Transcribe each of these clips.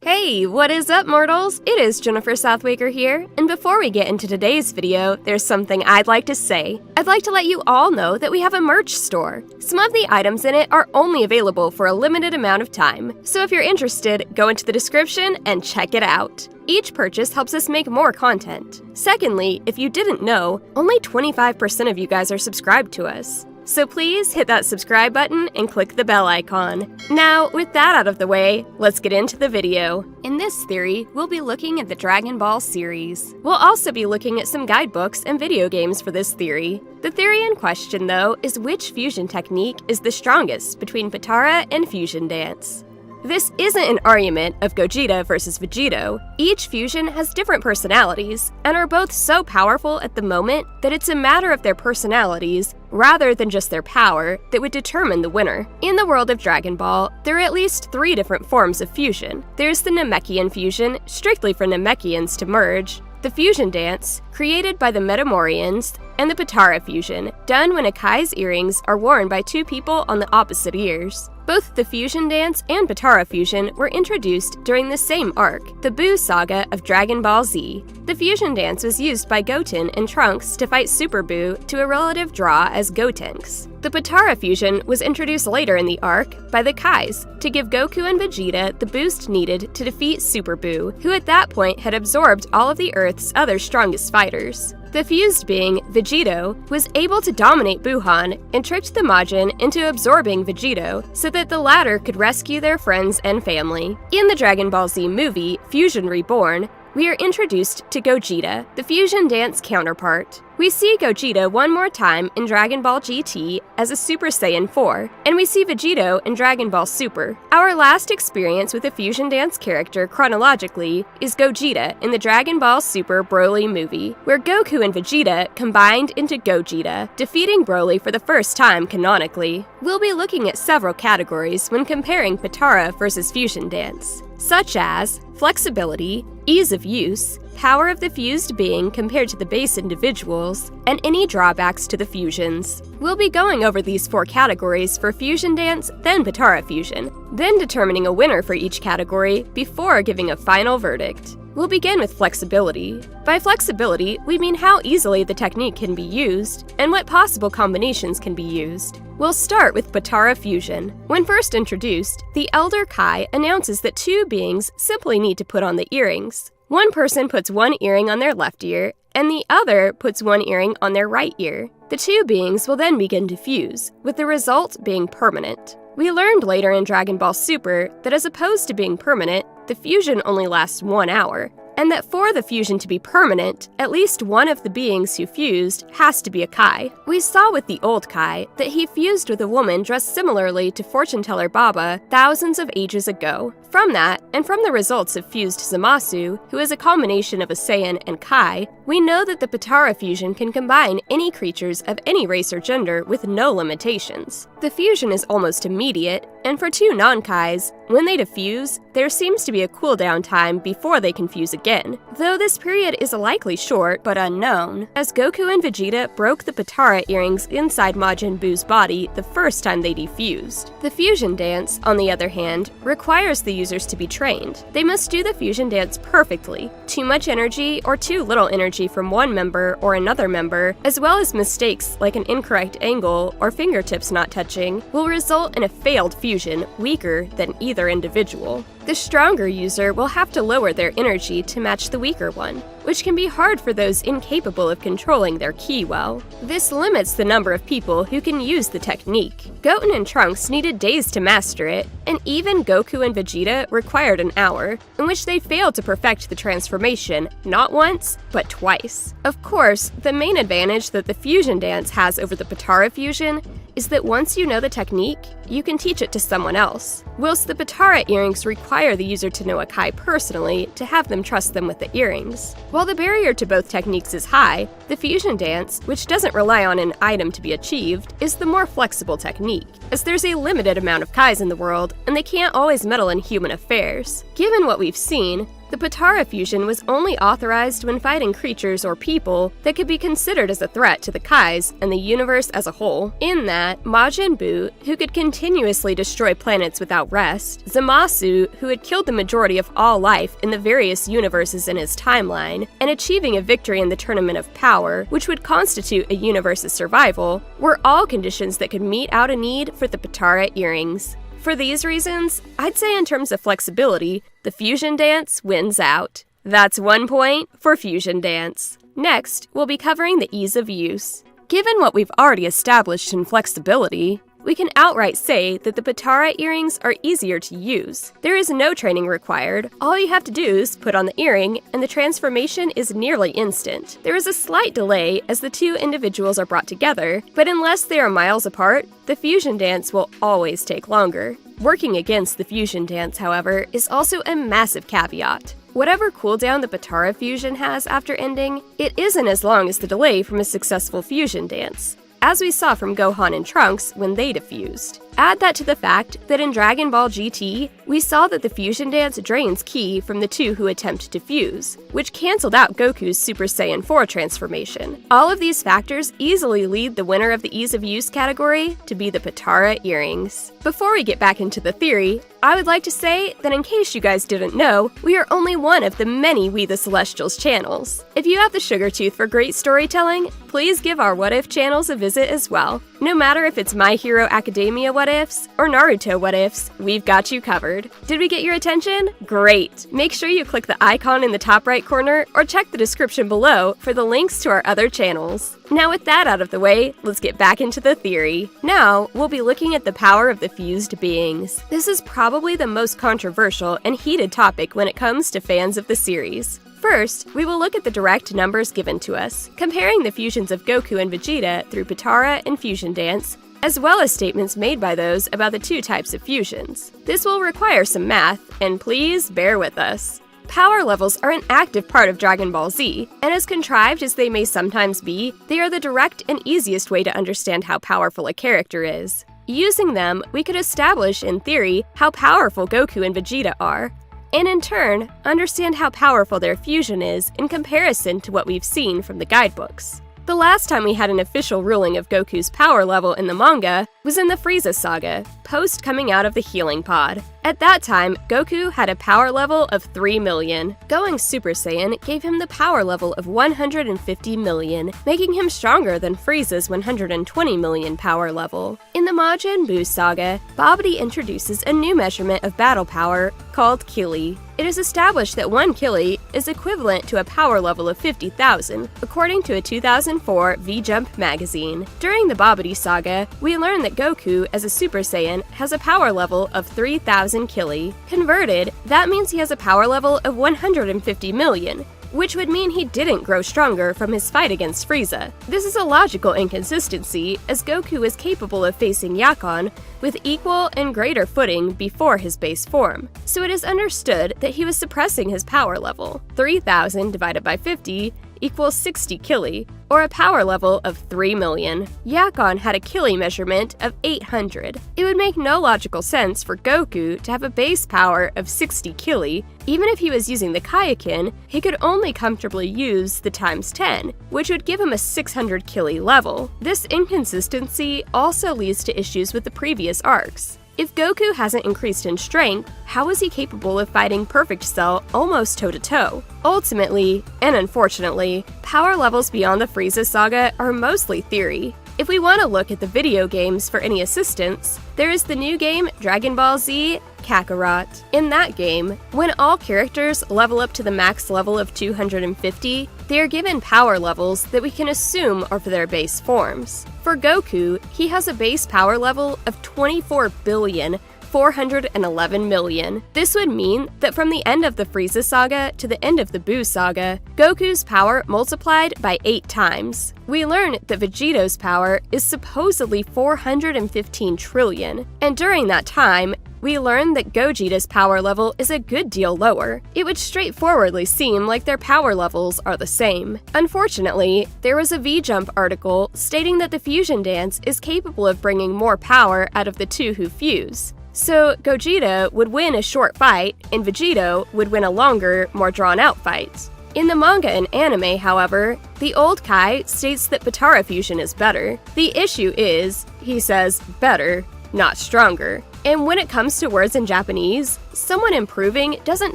Hey, what is up, mortals? It is JSatwekar here, and before we get into today's video, there's something I'd like to say. I'd like to let you all know that we have a merch store. Some of the items in it are only available for a limited amount of time, so if you're interested, go into the description and check it out. Each purchase helps us make more content. Secondly, if you didn't know, only 25% of you guys are subscribed to us. So please hit that subscribe button and click the bell icon. Now, with that out of the way, let's get into the video. In this theory, we'll be looking at the Dragon Ball series. We'll also be looking at some guidebooks and video games for this theory. The theory in question, though, is which fusion technique is the strongest between Potara and fusion dance. This isn't an argument of Gogeta versus Vegito. Each fusion has different personalities, and are both so powerful at the moment that it's a matter of their personalities, rather than just their power, that would determine the winner. In the world of Dragon Ball, there are at least 3 different forms of fusion. There's the Namekian fusion, strictly for Namekians to merge, the fusion dance, created by the Metamorians, and the Potara fusion, done when Akai's earrings are worn by 2 people on the opposite ears. Both the fusion dance and Potara fusion were introduced during the same arc, the Buu saga of Dragon Ball Z. The fusion dance was used by Goten and Trunks to fight Super Buu to a relative draw as Gotenks. The Potara fusion was introduced later in the arc by the Kais to give Goku and Vegeta the boost needed to defeat Super Buu, who at that point had absorbed all of the Earth's other strongest fighters. The fused being, Vegito, was able to dominate Buhan and tricked the Majin into absorbing Vegito so that the latter could rescue their friends and family. In the Dragon Ball Z movie, Fusion Reborn, we are introduced to Gogeta, the fusion dance counterpart. We see Gogeta one more time in Dragon Ball GT as a Super Saiyan 4, and we see Vegito in Dragon Ball Super. Our last experience with a fusion dance character chronologically is Gogeta in the Dragon Ball Super Broly movie, where Goku and Vegeta combined into Gogeta, defeating Broly for the first time canonically. We'll be looking at several categories when comparing Potara versus fusion dance, such as flexibility, ease of use, power of the fused being compared to the base individuals, and any drawbacks to the fusions. We'll be going over these 4 categories for fusion dance, then Potara fusion, then determining a winner for each category before giving a final verdict. We'll begin with flexibility. By flexibility, we mean how easily the technique can be used, and what possible combinations can be used. We'll start with Potara fusion. When first introduced, the Elder Kai announces that 2 beings simply need to put on the earrings. One person puts one earring on their left ear, and the other puts one earring on their right ear. The 2 beings will then begin to fuse, with the result being permanent. We learned later in Dragon Ball Super that as opposed to being permanent, the fusion only lasts 1 hour, and that for the fusion to be permanent, at least one of the beings who fused has to be a Kai. We saw with the old Kai that he fused with a woman dressed similarly to fortune teller Baba thousands of ages ago. From that, and from the results of fused Zamasu, who is a combination of a Saiyan and Kai, we know that the Potara fusion can combine any creatures of any race or gender with no limitations. The fusion is almost immediate, and for 2 non-Kais, when they defuse, there seems to be a cooldown time before they can fuse again, though this period is likely short but unknown, as Goku and Vegeta broke the Potara earrings inside Majin Buu's body the first time they defused. The fusion dance, on the other hand, requires the users to be trained. They must do the fusion dance perfectly. Too much energy or too little energy from one member or another member, as well as mistakes like an incorrect angle or fingertips not touching, will result in a failed fusion weaker than either individual. The stronger user will have to lower their energy to match the weaker one, which can be hard for those incapable of controlling their ki well. This limits the number of people who can use the technique. Goten and Trunks needed days to master it, and even Goku and Vegeta required an hour, in which they failed to perfect the transformation not once, but twice. Of course, the main advantage that the fusion dance has over the Potara fusion is that once you know the technique, you can teach it to someone else. Whilst the Potara earrings require the user to know a Kai personally to have them trust them with the earrings. While the barrier to both techniques is high, the fusion dance, which doesn't rely on an item to be achieved, is the more flexible technique, as there's a limited amount of Kais in the world, and they can't always meddle in human affairs. Given what we've seen, the The Potara fusion was only authorized when fighting creatures or people that could be considered as a threat to the Kais and the universe as a whole. In that, Majin Buu, who could continuously destroy planets without rest, Zamasu, who had killed the majority of all life in the various universes in his timeline, and achieving a victory in the Tournament of Power, which would constitute a universe's survival, were all conditions that could meet out a need for the Potara earrings. For these reasons, I'd say in terms of flexibility, the fusion dance wins out. That's 1 point for fusion dance. Next, we'll be covering the ease of use. Given what we've already established in flexibility, we can outright say that the Potara earrings are easier to use. There is no training required. All you have to do is put on the earring, and the transformation is nearly instant. There is a slight delay as the two individuals are brought together, but unless they are miles apart, the fusion dance will always take longer. Working against the fusion dance, however, is also a massive caveat. Whatever cooldown the Potara fusion has after ending, it isn't as long as the delay from a successful fusion dance, as we saw from Gohan and Trunks when they defused. Add that to the fact that in Dragon Ball GT, we saw that the fusion dance drains ki from the two who attempt to fuse, which cancelled out Goku's Super Saiyan 4 transformation. All of these factors easily lead the winner of the ease of use category to be the Potara earrings. Before we get back into the theory, I would like to say that in case you guys didn't know, we are only one of the many We the Celestials channels. If you have the sugar tooth for great storytelling, please give our What If channels a visit as well. No matter if it's My Hero Academia What Ifs or Naruto What Ifs, we've got you covered. Did we get your attention? Great! Make sure you click the icon in the top right corner or check the description below for the links to our other channels. Now with that out of the way, let's get back into the theory. Now, we'll be looking at the power of the fused beings. This is probably the most controversial and heated topic when it comes to fans of the series. First, we will look at the direct numbers given to us, comparing the fusions of Goku and Vegeta through Potara and Fusion Dance, as well as statements made by those about the two types of fusions. This will require some math, and please bear with us. Power levels are an active part of Dragon Ball Z, and as contrived as they may sometimes be, they are the direct and easiest way to understand how powerful a character is. Using them, we could establish, in theory, how powerful Goku and Vegeta are, and in turn, understand how powerful their fusion is in comparison to what we've seen from the guidebooks. The last time we had an official ruling of Goku's power level in the manga was in the Frieza saga, post coming out of the healing pod. At that time, Goku had a power level of 3 million. Going Super Saiyan gave him the power level of 150 million, making him stronger than Frieza's 120 million power level. In the Majin Buu saga, Babidi introduces a new measurement of battle power called Kili. It is established that 1 Kili is equivalent to a power level of 50,000, according to a 2004 V-Jump magazine. During the Babidi saga, we learn that Goku, as a Super Saiyan, has a power level of 3,000 Kili. Converted, that means he has a power level of 150 million, which would mean he didn't grow stronger from his fight against Frieza. This is a logical inconsistency, as Goku is capable of facing Yakon with equal and greater footing before his base form, so it is understood that he was suppressing his power level. 3,000 divided by 50 equals 60 Kili, or a power level of 3 million. Yakon had a Kili measurement of 800. It would make no logical sense for Goku to have a base power of 60 Kili. Even if he was using the Kaioken, he could only comfortably use the times 10, which would give him a 600 Kili level. This inconsistency also leads to issues with the previous arcs. If Goku hasn't increased in strength, how is he capable of fighting Perfect Cell almost toe-to-toe? Ultimately, and unfortunately, power levels beyond the Frieza saga are mostly theory. If we want to look at the video games for any assistance, there is the new game Dragon Ball Z Kakarot. In that game, when all characters level up to the max level of 250, they are given power levels that we can assume are for their base forms. For Goku, he has a base power level of 24,411 million. This would mean that from the end of the Frieza saga to the end of the Buu saga, Goku's power multiplied by 8 times. We learn that Vegeto's power is supposedly 415 trillion, and during that time, we learn that Gogeta's power level is a good deal lower. It would straightforwardly seem like their power levels are the same. Unfortunately, there was a V-Jump article stating that the fusion dance is capable of bringing more power out of the two who fuse. So Gogeta would win a short fight, and Vegito would win a longer, more drawn-out fight. In the manga and anime, however, the old Kai states that Potara fusion is better. The issue is, he says better, not stronger. And when it comes to words in Japanese, someone improving doesn't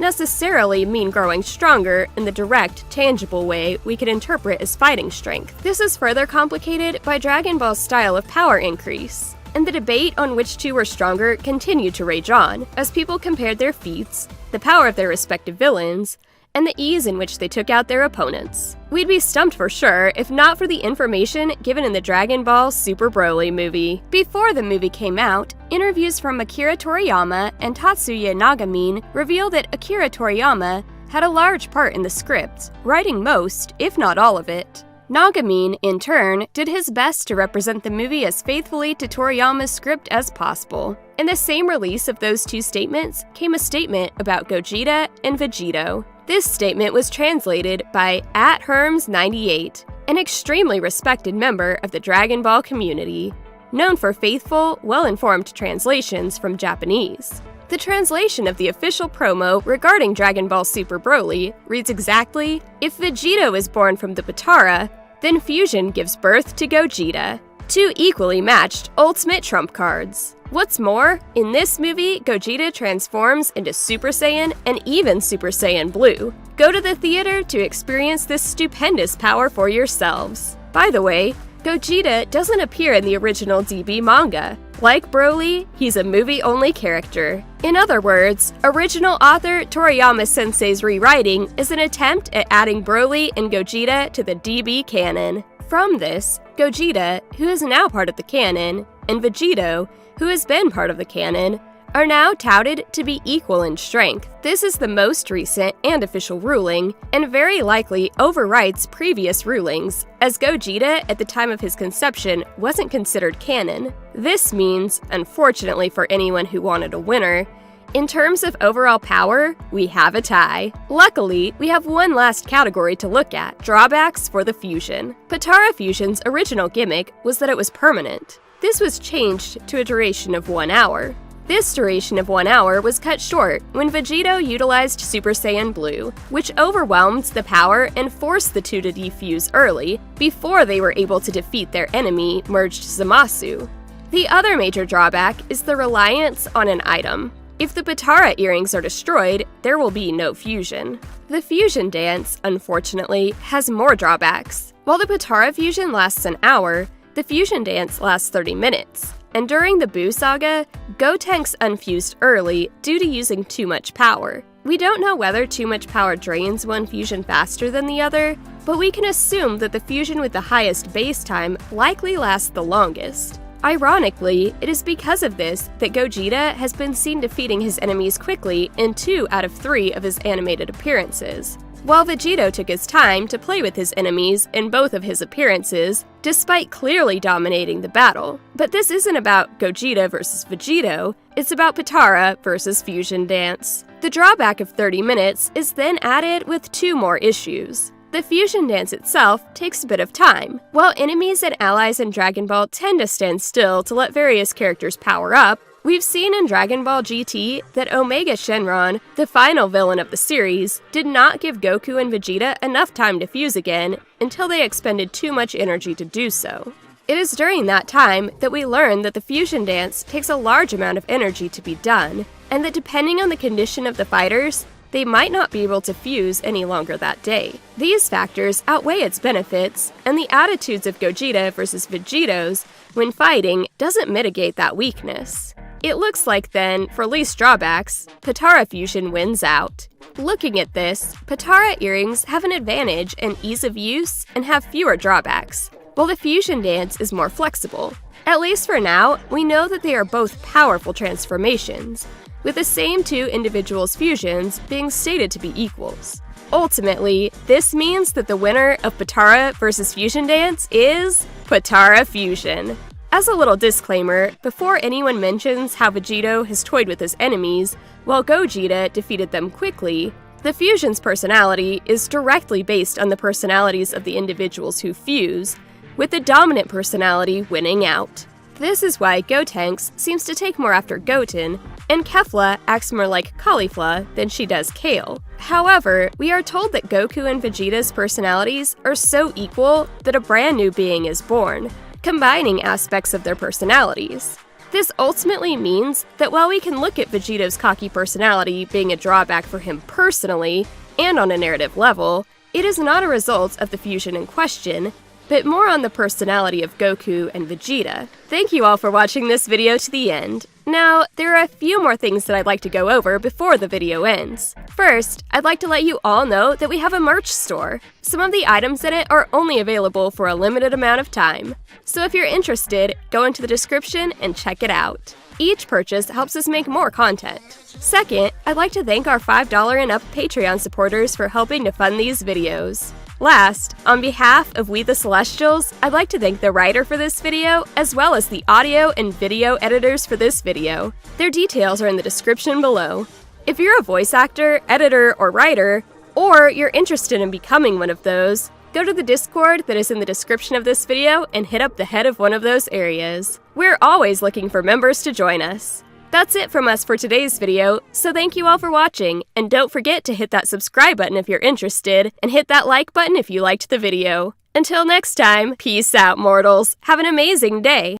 necessarily mean growing stronger in the direct, tangible way we could interpret as fighting strength. This is further complicated by Dragon Ball's style of power increase, and the debate on which two were stronger continued to rage on, as people compared their feats, the power of their respective villains, and the ease in which they took out their opponents. We'd be stumped for sure if not for the information given in the Dragon Ball Super Broly movie. Before the movie came out, interviews from Akira Toriyama and Tatsuya Nagamine revealed that Akira Toriyama had a large part in the script, writing most, if not all of it. Nagamine, in turn, did his best to represent the movie as faithfully to Toriyama's script as possible. In the same release of those two statements came a statement about Gogeta and Vegito. This statement was translated by @Herms98, an extremely respected member of the Dragon Ball community, known for faithful, well-informed translations from Japanese. The translation of the official promo regarding Dragon Ball Super Broly reads exactly, "If Vegito is born from the Potara, then fusion gives birth to Gogeta." Two equally matched ultimate trump cards. What's more, in this movie, Gogeta transforms into Super Saiyan and even Super Saiyan Blue. Go to the theater to experience this stupendous power for yourselves. By the way, Gogeta doesn't appear in the original DB manga. Like Broly, he's a movie-only character. In other words, original author Toriyama Sensei's rewriting is an attempt at adding Broly and Gogeta to the DB canon. From this, Gogeta, who is now part of the canon, and Vegito, who has been part of the canon, are now touted to be equal in strength. This is the most recent and official ruling, and very likely overwrites previous rulings, as Gogeta at the time of his conception wasn't considered canon. This means, unfortunately for anyone who wanted a winner, in terms of overall power, we have a tie. Luckily, we have one last category to look at: drawbacks for the fusion. Potara fusion's original gimmick was that it was permanent. This was changed to a duration of 1 hour. This duration of 1 hour was cut short when Vegito utilized Super Saiyan Blue, which overwhelmed the power and forced the two to defuse early, before they were able to defeat their enemy, merged Zamasu. The other major drawback is the reliance on an item. If the Potara earrings are destroyed, there will be no fusion. The fusion dance, unfortunately, has more drawbacks. While the Potara fusion lasts an hour, the fusion dance lasts 30 minutes. And during the Buu saga, Gotenks unfused early due to using too much power. We don't know whether too much power drains one fusion faster than the other, but we can assume that the fusion with the highest base time likely lasts the longest. Ironically, it is because of this that Gogeta has been seen defeating his enemies quickly in 2 out of 3 of his animated appearances, while Vegito took his time to play with his enemies in both of his appearances, despite clearly dominating the battle. But this isn't about Gogeta versus Vegito, it's about Potara versus Fusion Dance. The drawback of 30 minutes is then added with 2 more issues. The fusion dance itself takes a bit of time. While enemies and allies in Dragon Ball tend to stand still to let various characters power up, we've seen in Dragon Ball GT that Omega Shenron, the final villain of the series, did not give Goku and Vegeta enough time to fuse again until they expended too much energy to do so. It is during that time that we learn that the fusion dance takes a large amount of energy to be done, and that depending on the condition of the fighters, they might not be able to fuse any longer that day. These factors outweigh its benefits, and the attitudes of Gogeta versus Vegito's when fighting doesn't mitigate that weakness. It looks like then, for least drawbacks, Potara fusion wins out. Looking at this, Potara earrings have an advantage in ease of use and have fewer drawbacks, while the fusion dance is more flexible. At least for now, we know that they are both powerful transformations, with the same 2 individuals' fusions being stated to be equals. Ultimately, this means that the winner of Potara versus Fusion Dance is Potara Fusion. As a little disclaimer, before anyone mentions how Vegito has toyed with his enemies, while Gogeta defeated them quickly, the fusion's personality is directly based on the personalities of the individuals who fuse, with the dominant personality winning out. This is why Gotenks seems to take more after Goten, and Kefla acts more like caulifla than she does kale. However, we are told that Goku and Vegeta's personalities are so equal that a brand new being is born, combining aspects of their personalities. This ultimately means that while we can look at Vegeta's cocky personality being a drawback for him personally and on a narrative level, it is not a result of the fusion in question, but more on the personality of Goku and Vegeta. Thank you all for watching this video to the end. Now, there are a few more things that I'd like to go over before the video ends. First, I'd like to let you all know that we have a merch store. Some of the items in it are only available for a limited amount of time. So if you're interested, go into the description and check it out. Each purchase helps us make more content. Second, I'd like to thank our $5 and up Patreon supporters for helping to fund these videos. Last, on behalf of We the Celestials, I'd like to thank the writer for this video, as well as the audio and video editors for this video. Their details are in the description below. If you're a voice actor, editor, or writer, or you're interested in becoming one of those, go to the Discord that is in the description of this video and hit up the head of one of those areas. We're always looking for members to join us. That's it from us for today's video, so thank you all for watching, and don't forget to hit that subscribe button if you're interested, and hit that like button if you liked the video. Until next time, peace out, mortals. Have an amazing day!